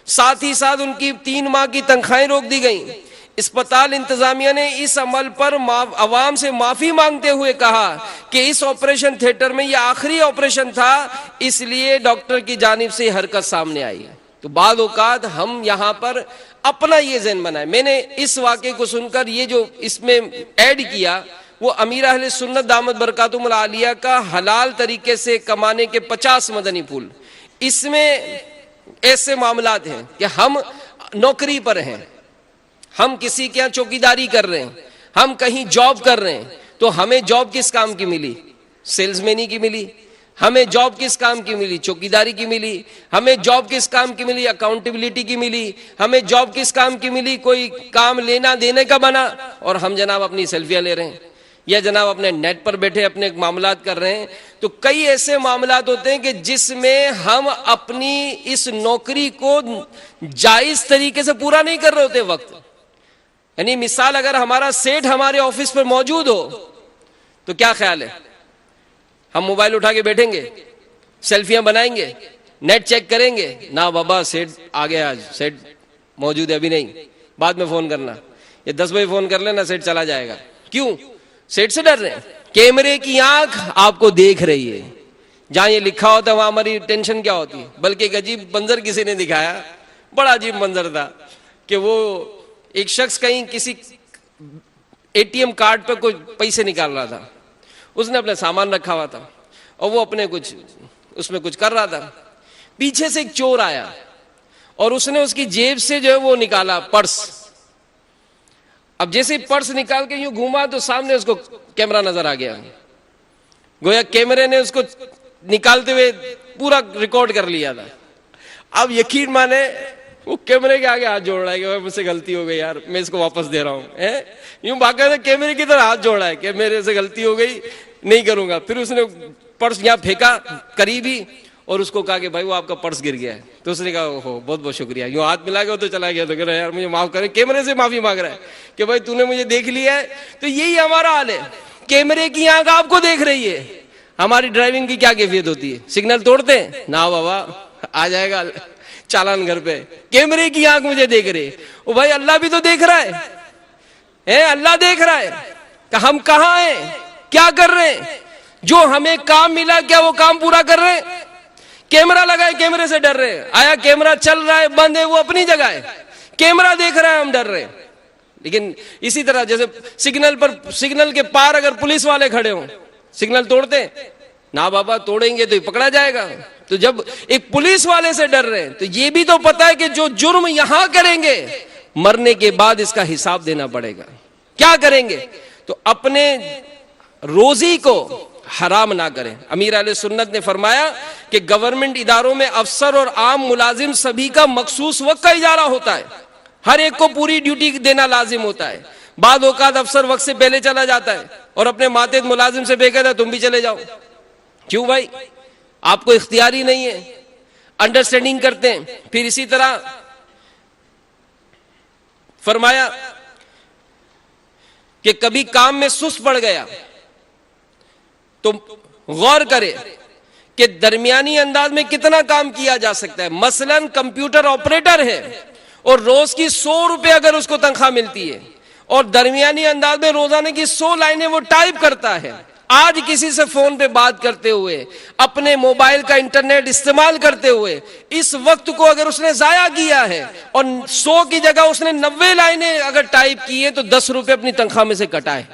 साथ ही साथ उनकी 3 माह की तनख्वाहें रोक दी गई। अस्पताल इंतजामिया ने इस अमल पर अवाम से माफी मांगते हुए कहा कि इस ऑपरेशन थिएटर में यह आखिरी ऑपरेशन था, इसलिए डॉक्टर की जानिब से हरकत सामने आई है। तो बाद औकात हम यहाँ पर अपना ये ज़हन बनाए। मैंने इस वाक़े को सुनकर ये जो इसमें ऐड किया वो अमीर अहले सुन्नत दामत बरकातुहुल आलिया का हलाल तरीके से कमाने के 50 मदनी फूल। इसमें ऐसे मामलात हैं कि हम नौकरी पर हैं, हम किसी के यहाँ चौकीदारी कर रहे हैं, हम कहीं जॉब कर रहे हैं, तो हमें जॉब किस काम की मिली? सेल्समैनी की मिली। हमें जॉब किस काम की मिली? चौकीदारी की मिली। हमें जॉब किस काम की मिली? अकाउंटेबिलिटी की मिली। हमें जॉब किस काम की मिली? कोई काम लेना देने का बना, और हम जनाब अपनी सेल्फियां ले रहे हैं या जनाब अपने नेट पर बैठे अपने मामलात कर रहे हैं। तो कई ऐसे मामलात होते हैं कि जिसमें हम अपनी इस नौकरी को जायज तरीके से पूरा नहीं कर रहे होते वक्त। यानी मिसाल, अगर हमारा सेठ हमारे ऑफिस पर मौजूद हो तो क्या ख्याल है, हम मोबाइल उठा के बैठेंगे, सेल्फियां बनाएंगे, नेट चेक करेंगे? ना बाबा, सेठ आ गया, आज सेठ मौजूद है, अभी नहीं, बाद में फोन करना, ये 10 बजे फोन कर लेना, सेठ चला जाएगा। क्यों? सेठ से डर रहे हैं। कैमरे की आंख आपको देख रही है, जहां ये लिखा होता है वहां हमारी टेंशन क्या होती है। बल्कि एक अजीब मंजर किसी ने दिखाया, बड़ा अजीब मंजर था कि वो एक शख्स कहीं किसी एटीएम कार्ड पे कोई पैसे निकाल रहा था, उसने अपने सामान रखा हुआ था और वो अपने उसमें कुछ कर रहा था। पीछे से एक चोर आया और उसने उसकी जेब से जो है वो निकाला पर्स। अब जैसे पर्स निकाल के यूं घूमा तो सामने उसको कैमरा नजर आ गया, गोया कैमरे ने उसको निकालते हुए पूरा रिकॉर्ड कर लिया था। अब यकीन माने वो कैमरे के आगे हाथ जोड़ रहा है कि मुझसे गलती हो गई यार, मैं इसको वापस दे रहा हूं। यूं बाकायदा कैमरे की तरह हाथ जोड़ा है कि मेरे से गलती हो गई, नहीं करूंगा। फिर उसने पर्स यहाँ फेंका करीब ही और उसको कहा कि भाई वो आपका पर्स गिर गया है। तो उसने कहा ओहो बहुत बहुत शुक्रिया, यूं हाथ मिला के तो चला गया। तो कह रहा यार मुझे माफ करें, कैमरे से माफी मांग रहा है कि भाई तूने मुझे देख लिया है। तो यही हमारा हाल है, कैमरे की आंख आपको देख रही है। हमारी ड्राइविंग की क्या कैफियत होती है? सिग्नल तोड़ते हैं ना बाबा, आ जाएगा चालान घर पे। कैमरे की आंख मुझे देख रही है। ओ भाई अल्लाह भी तो देख रहा है, अल्लाह देख रहा है कि हम कहां हैं, क्या कर रहे हैं। जो हमें काम मिला क्या वो काम पूरा कर रहे हैं? कैमरा लगा है, कैमरे से डर रहे हैं। आया कैमरा चल रहा है, बंद है, वो अपनी जगह है, कैमरा देख रहा है, हम डर रहे हैं। लेकिन इसी तरह जैसे सिग्नल के पार अगर पुलिस वाले खड़े हों, सिग्नल तोड़ते ना बाबा, तोड़ेंगे तो पकड़ा जाएगा। तो जब एक पुलिस वाले से डर रहे हैं तो ये भी तो पता है कि जो जुर्म यहां करेंगे मरने के बाद इसका हिसाब देना पड़ेगा। क्या करेंगे? तो अपने रोजी को हराम ना करें। अमीर अहले सुन्नत ने फरमाया कि गवर्नमेंट इदारों में अफसर और आम मुलाजिम सभी का मखसूस वक्त का इजारा होता है, हर एक को पूरी ड्यूटी देना लाजिम होता है। बाद औकात अफसर वक्त से पहले चला जाता है और अपने मातेद मुलाजिम से बेकहता तुम भी चले जाओ। क्यों भाई? आपको इख्तियारी नहीं है, अंडरस्टैंडिंग करते हैं। फिर इसी तरह फरमाया कि कभी काम में सुस्त पड़ गया तो गौर करे कि दरमियानी अंदाज में कितना काम किया जा सकता है। मसलन कंप्यूटर ऑपरेटर है और रोज की 100 रुपए अगर उसको तनख्वाह मिलती है और दरमियानी अंदाज में रोजाना की 100 लाइनें वो टाइप करता है। आज किसी से फोन पे बात करते हुए, अपने मोबाइल का इंटरनेट इस्तेमाल करते हुए इस वक्त को अगर उसने जाया किया है और 100 की जगह उसने 90 लाइनें अगर टाइप की है तो 10 रुपए अपनी तनख्वाह में से कटाए।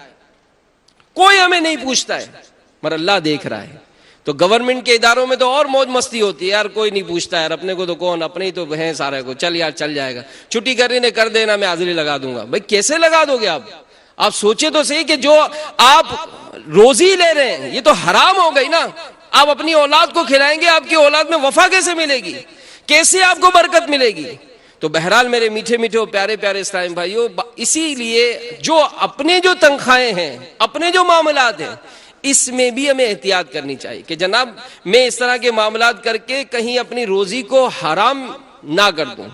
कोई हमें नहीं पूछता है, मगर अल्लाह देख रहा है। तो गवर्नमेंट के इदारों में तो और मौज मस्ती होती है, यार कोई नहीं पूछता यार, अपने को तो कौन, अपने ही तो हैं सारे को, चल यार चल जाएगा, छुट्टी करने ने कर देना, मैं हाजिरी लगा दूंगा। भाई कैसे लगा दोगे आप सोचे तो सही कि जो आप रोजी ले रहे हैं ये तो हराम हो गई ना। आप अपनी औलाद को खिलाएंगे, आपकी औलाद में वफा कैसे मिलेगी, कैसे आपको बरकत मिलेगी? तो बहरहाल मेरे मीठे मीठे और प्यारे प्यारे इस्लामी भाइयों, इसीलिए जो अपने जो तनख्वाहें हैं, अपने जो मामलात हैं, इसमें भी हमें एहतियात करनी चाहिए कि जनाब मैं इस तरह के मामलात करके कहीं अपनी रोजी को हराम ना कर दूं।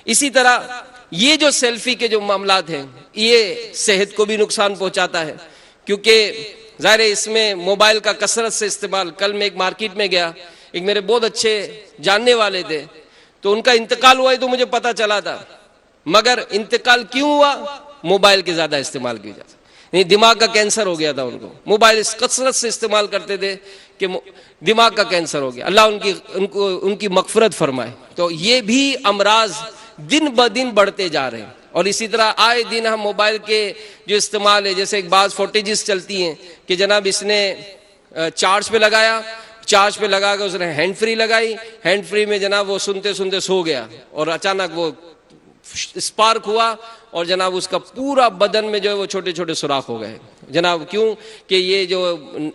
इसी तरह ये जो सेल्फी के जो मामलात हैं ये सेहत को भी नुकसान पहुंचाता है, क्योंकि जाहिर है इसमें मोबाइल का कसरत से इस्तेमाल। कल मैं एक मार्केट में गया, एक मेरे बहुत अच्छे जानने वाले थे, तो उनका इंतकाल हुआ है तो मुझे पता चला था, मगर इंतकाल क्यों हुआ? मोबाइल के ज्यादा इस्तेमाल की वजह से। नहीं, दिमाग का कैंसर हो गया था उनको, मोबाइल इस कसरत से इस्तेमाल करते थे कि दिमाग का कैंसर हो गया। अल्लाह उनकी मगफरत फरमाए। तो ये भी अमराज दिन ब दिन बढ़ते जा रहे हैं। और इसी तरह आए दिन हम मोबाइल के जो इस्तेमाल है, जैसे एक बाज़ फुटेजेस चलती हैं कि जनाब इसने चार्ज पे लगाया, चार्ज पे लगा कर उसने हैंड फ्री लगाई, हैंड फ्री में जनाब वो सुनते सुनते सो गया और अचानक वो स्पार्क हुआ और जनाब उसका पूरा बदन में जो है वो छोटे छोटे सुराख हो गए। जनाब क्यों? कि ये जो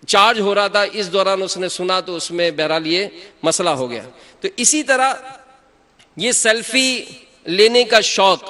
चार्ज हो रहा था इस दौरान उसने सुना तो उसमें बहरहाल ये मसला हो गया। तो इसी तरह ये सेल्फी लेने का शौक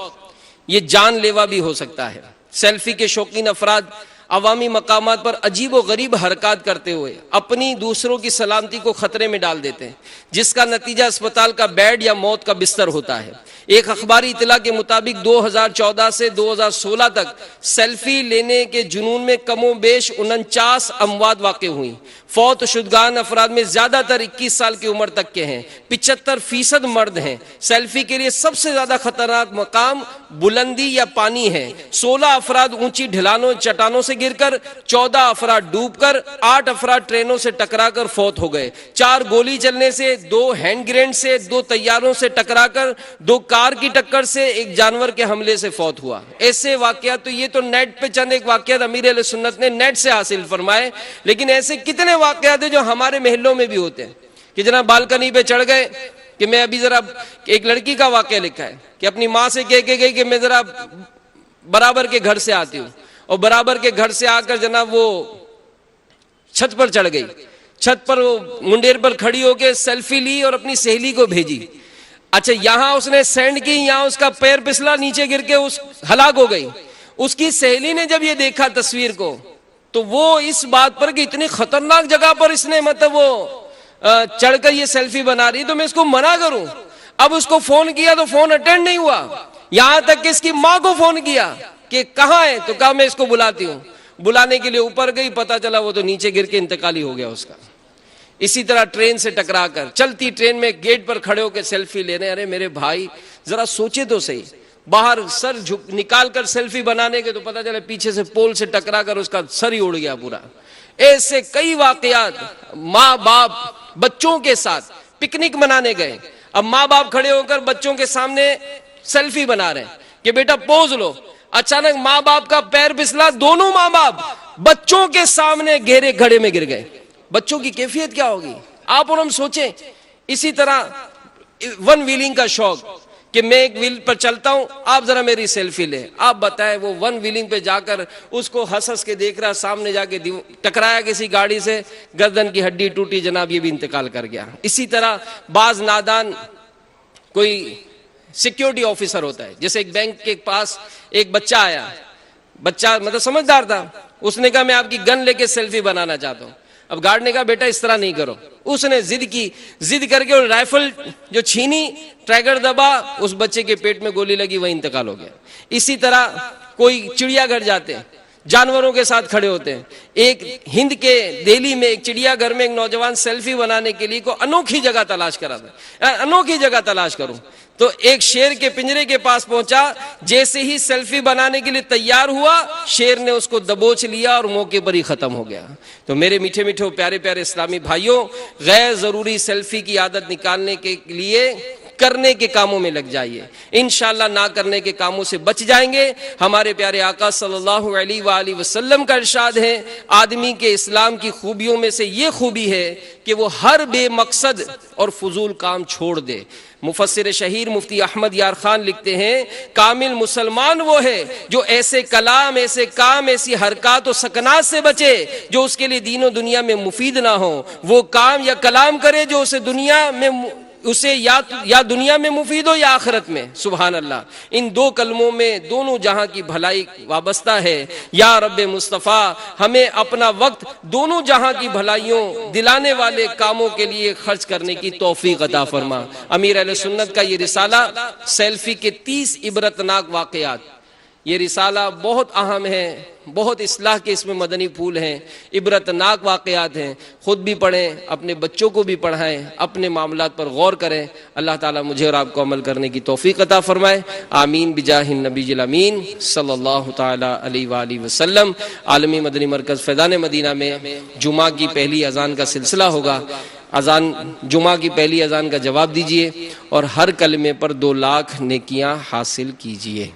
ये जानलेवा भी हो सकता है। सेल्फी के शौकीन अफराद अवामी मकामात पर अजीब व गरीब हरकत करते हुए अपनी दूसरों की सलामती को खतरे में डाल देते हैं, जिसका नतीजा अस्पताल का बेड या मौत का बिस्तर होता है। एक अखबारी इतला के मुताबिक 2014 से 2016 तक सेल्फी लेने के जुनून में कमो बेश 49 अमवात वाक़ हुई। फौत शुदगान अफराद में ज्यादातर 21 साल की उम्र तक के हैं, 75% मर्द हैं। सेल्फी के लिए सबसे ज्यादा खतरनाक मकाम बुलंदी या पानी है। 16 अफराद ऊंची ढलानों चट्टानों से गिरकर, 14 अफराद डूबकर, 8 अफराद ट्रेनों से टकराकर फौत हो गए, 4 गोली चलने से, 2 हैंड ग्रेनेड से, 2 तैयारों से टकराकर, 2 कार की टक्कर से, 1 जानवर के हमले से फौत हुआ। ऐसे वाकयात, तो ये तो नेट पे चंद एक वाकयात अमीर अहले सुन्नत ने नेट से हासिल फरमाए, लेकिन ऐसे कितने वाकयात है जो हमारे महलों में भी होते हैं कि जनाब बालकनी पे चढ़ गए कि मैं अभी जरा, एक लड़की का वाकया लिखा है कि अपनी माँ से कह के गई कि मैं जरा बराबर के घर से आती हूँ, और बराबर के घर से आकर जनाब वो छत पर चढ़ गई, छत पर वो मुंडेर पर खड़ी होकर सेल्फी ली और अपनी सहेली को भेजी। अच्छा, यहां उसने सेंड की, यहां उसका पैर फिसला, नीचे गिर के उस हलाक हो गई। उसकी सहेली ने जब ये देखा तस्वीर को तो वो इस बात पर कि इतनी खतरनाक जगह पर इसने मतलब वो चढ़कर ये सेल्फी बना रही, तो मैं इसको मना करूं। अब उसको फोन किया तो फोन अटेंड नहीं हुआ, यहां तक कि इसकी मां को फोन किया कि कहां है, तो कहा मैं इसको बुलाती हूं। बुलाने के लिए ऊपर गई, पता चला वो तो नीचे गिर के इंतकाली हो गया उसका। इसी तरह ट्रेन से टकराकर, चलती ट्रेन में गेट पर खड़े होकर सेल्फी ले रहे। अरे मेरे भाई जरा सोचे तो सही, बाहर सर झुक निकाल कर सेल्फी बनाने के तो पता चला पीछे से पोल से टकराकर उसका सर ही उड़ गया पूरा। ऐसे कई वाकयात। माँ बाप बच्चों के साथ पिकनिक मनाने गए, अब माँ बाप खड़े होकर बच्चों के सामने सेल्फी बना रहे हैं। कि बेटा पोज लो, अचानक माँ बाप का पैर फिसला, दोनों माँ बाप बच्चों के सामने गहरे खड़े में गिर गए। बच्चों की कैफियत क्या होगी आप और हम सोचें। इसी तरह वन व्हीलिंग का शौक कि मैं एक व्हील पर चलता हूं, आप जरा मेरी सेल्फी ले। आप बताएं वो वन व्हीलिंग पे जाकर उसको हंस हंस के देख रहा, सामने जाके टकराया किसी गाड़ी से, गर्दन की हड्डी टूटी, जनाब ये भी इंतकाल कर गया। इसी तरह बाज नादान कोई सिक्योरिटी ऑफिसर होता है, जैसे एक बैंक के पास एक बच्चा आया, बच्चा मतलब समझदार था, उसने कहा मैं आपकी गन लेके सेल्फी बनाना चाहता हूं। अब गार्ड ने कहा बेटा इस तरह नहीं करो। उसने जिद की, जिद करके और राइफल जो छीनी, ट्रैगर दबा, उस बच्चे के पेट में गोली लगी, वही इंतकाल हो गया। इसी तरह कोई चिड़ियाघर जाते हैं, जानवरों के साथ खड़े होते हैं। एक हिंद के दिल्ली में एक चिड़ियाघर में एक नौजवान सेल्फी बनाने के लिए को अनोखी जगह तलाश करा था, अनोखी जगह तलाश करूं, तो एक शेर के पिंजरे के पास पहुंचा। जैसे ही सेल्फी बनाने के लिए तैयार हुआ, शेर ने उसको दबोच लिया और मौके पर ही खत्म हो गया। तो मेरे मीठे मीठे प्यारे प्यारे इस्लामी भाइयों, गैर जरूरी सेल्फी की आदत निकालने के लिए करने के कामों में लग जाइए, इंशाअल्लाह ना करने के कामों से बच जाएंगे। हमारे प्यारे आका सल्लल्लाहु अलैहि वसल्लम का इरशाद है, आदमी के इस्लाम की खूबियों में से ये खूबी है कि वो हर बेमकसद और फजूल काम छोड़ दे। मुफस्सिर शहीर मुफ्ती अहमद यार खान लिखते हैं, कामिल मुसलमान वो है जो ऐसे कलाम, ऐसे काम, ऐसी हरकत और सकनात से बचे जो उसके लिए दीन और दुनिया में मुफीद ना हो। वो काम या कलाम करे जो उसे दुनिया में या दुनिया में मुफीद हो या आखिरत में। सुभान अल्लाह, इन दो कलमों में दोनों जहां की भलाई वाबस्ता है। या रब्बे मुस्तफ़ा, हमें अपना वक्त दोनों जहां की भलाइयों दिलाने वाले कामों के लिए खर्च करने की तौफीक अता फरमा। अमीर अहले सुन्नत का ये रिसाला सेल्फी के 30 इबरतनाक वाकयात, ये रिसाला बहुत अहम है, बहुत इस्लाह के इसमें मदनी फूल हैं, इबरतनाक वाक़यात हैं। खुद भी पढ़ें, अपने बच्चों को भी पढ़ाएं, अपने मामलात पर गौर करें। अल्लाह ताला मुझे और आपको अमल करने की तौफीक अता फरमाए। आमीन बिजाहिन नबीजिल अमीन सल्लल्लाहु ताला अलैहि वसल्लम। आलमी मदनी मरकज़ फैज़ान मदीना में जुमा की पहली अजान का सिलसिला होगा। अजान, जुमा की पहली अजान का जवाब दीजिए और हर कलमे पर 2 लाख नेकियां हासिल कीजिए।